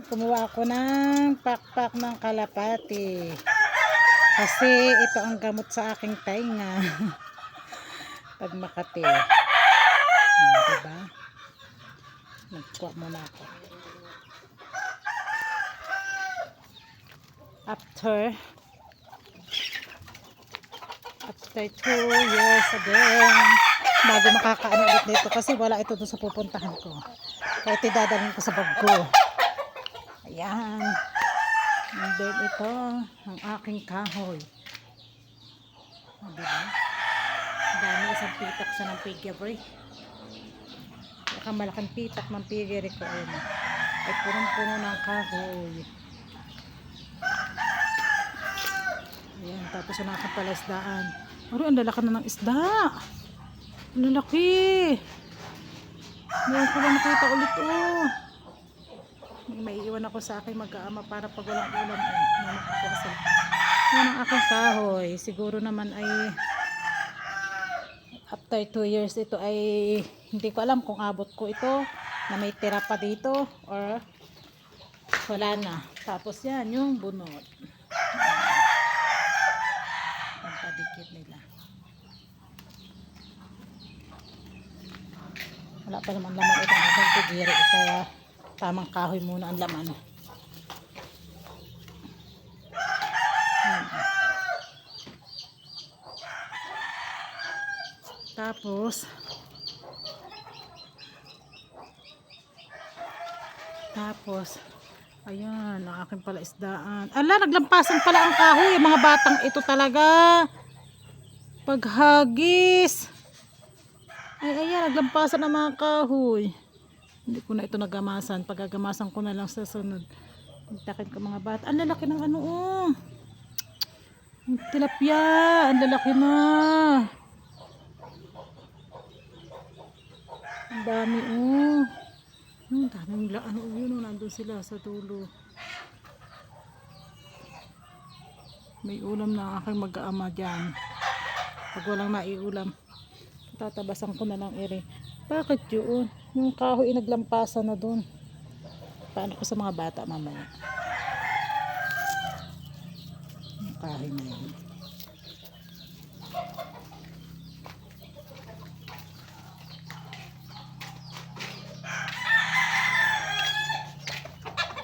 Kumuha ako ng pakpak ng kalapati. Kasi ito ang gamot sa aking tainga. Pag Makati. Diba? Nagkuha muna ako. After 2 years again, bago makakaano ulit dito kasi wala ito doon sa pupuntahan ko. Kaya tidadalhin ko sa bag ko. Ayan. And then ito ang aking kahoy. Diba? Dami, isang pitak siya ng piggery. Saka malaking pitak ng piggery ko. Ayun. Ay punong-puno ng kahoy. Ayan. Tapos yung aking palaisdaan. Aray, ang lalaki na ng isda. Ang lalaki. Ngayon ko lang nakita ulit. Oh. May iwan ako sa aking mag-aama para pag walang ulam. Yan ang aking kahoy. Siguro naman ay after 2 years ito ay hindi ko alam kung abot ko ito na may tira pa dito or wala na. Tapos yan yung bunot. Ang padikit nila. Wala pa naman laman itong aking pigiri kaya tamang kahoy muna ang laman. Tapos ayan ang aking palaisdaan. Ala, naglampasan pala ang kahoy. Mga batang ito talaga paghagis. Ayan, naglampasan ang mga kahoy. Hindi ko na ito nagamasan. Pagagamasan ko na lang sa sunod. Takin ko mga bata. Ang lalaki ng ano, oh. Ang tilapia. Ang lalaki na. Ang dami, oh. Ang daming ano, yun, oh. Nandun sila sa dulo. May ulam na aking mag-aama dyan. Pag walang maiulam, tatabasan ko na lang ere. Bakit yun? Yung kahoy naglampasan na dun. Paano ko sa mga bata mamaya? Yung kahoy na yun.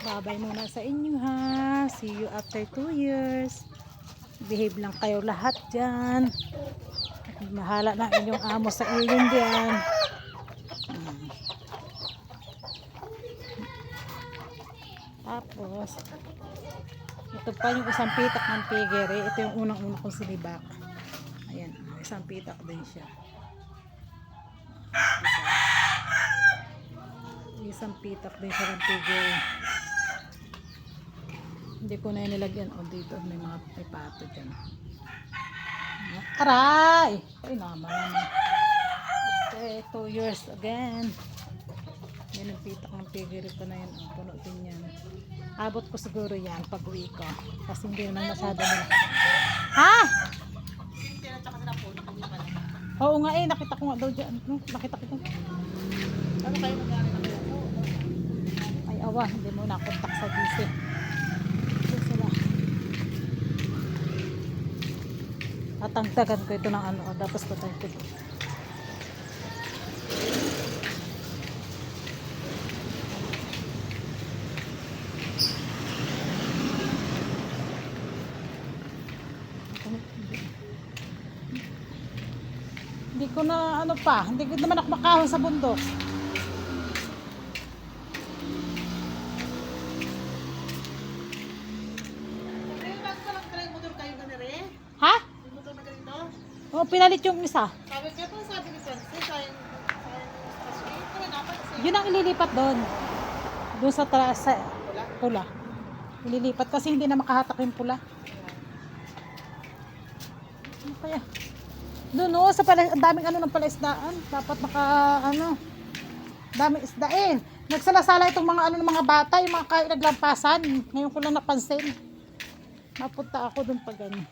Babay muna sa inyo ha. See you after 2 years. Behave lang kayo lahat dyan. Mahala na inyong amo sa iyon dyan. Tapos ito pa yung isang pitak ng piggery. Ito yung unang-una kong sinibak. Ayan, isang pitak din siya. Isang pitak din siya ng piggery. Hindi ko na nilagyan. O dito may mga pato dyan. Aray! Ay naman. Okay, 2 years again. Yan ang pitak ng piggery ko na yun. Ang puno din yan. Abot ko siguro yan pag uwi ko. Kasi hindi naman masyado na. Ha? Oo nga eh. Nakita ko nga daw dyan. Nakita ko dyan. Ano kayo nangyari na kayo? Ay awa. Hindi mo nakontak sa GC. Tatangtagan ko ito ng ano. Tapos tatangtag ko. Hindi ko na ano pa. Hindi ko naman ako makahon sa bundok. Ha? Oh, pinalit yung isa. Yun ang ililipat doon. Doon sa pula. Ililipat kasi hindi na makahatak yung pula. Ano kaya? Doon oh, sa pala, daming ano ng palaisdaan. Dapat daming isdain. Nagsalasala itong mga ano ng mga bata, yung mga naglampasan. Ngayon ko lang napansin. Mapunta ako doon pag ano.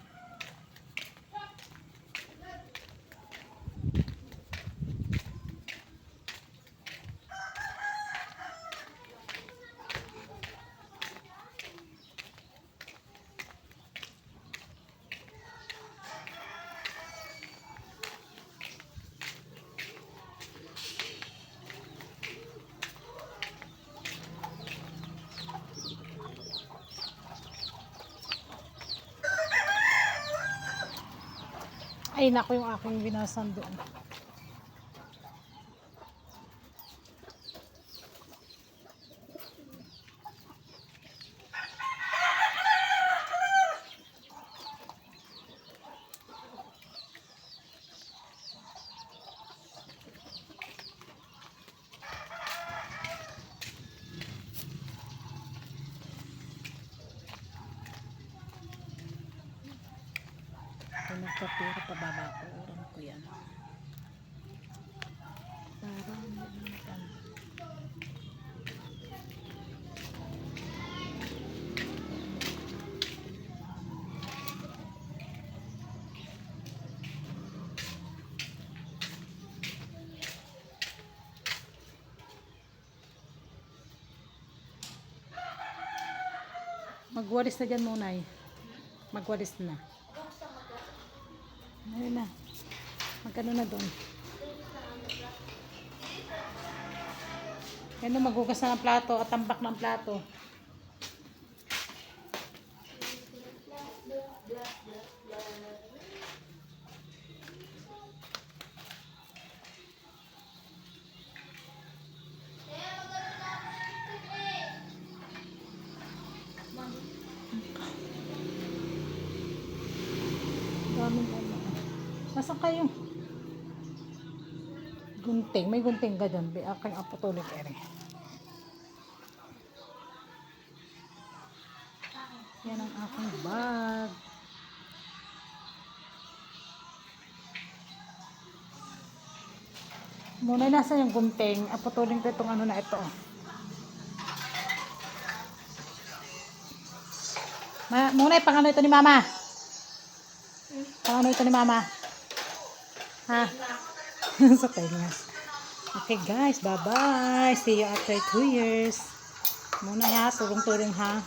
Ay, naku, yung aking binasan doon. Kung nagkapira, pababa ko. Uram ko yan. Parang nalimutan. Magwalis na dyan muna eh. Magwalis na. Ayun na. Magkano na doon. Yan na, maghugas na ng plato at tambak ng plato. Daming ano. Nasaan kayo? Gunting. May gunting ka dyan. Aking apotolik ere. Yan ang aking bag. Muna nasa yung gunting. Apotolik ko itong ano na ito. Muna pang ano ito ni mama? Pang ano ito ni mama? Ha? Sa tenga. Okay guys, bye bye. See you after 2 years. Muna ha, turong-turong ha.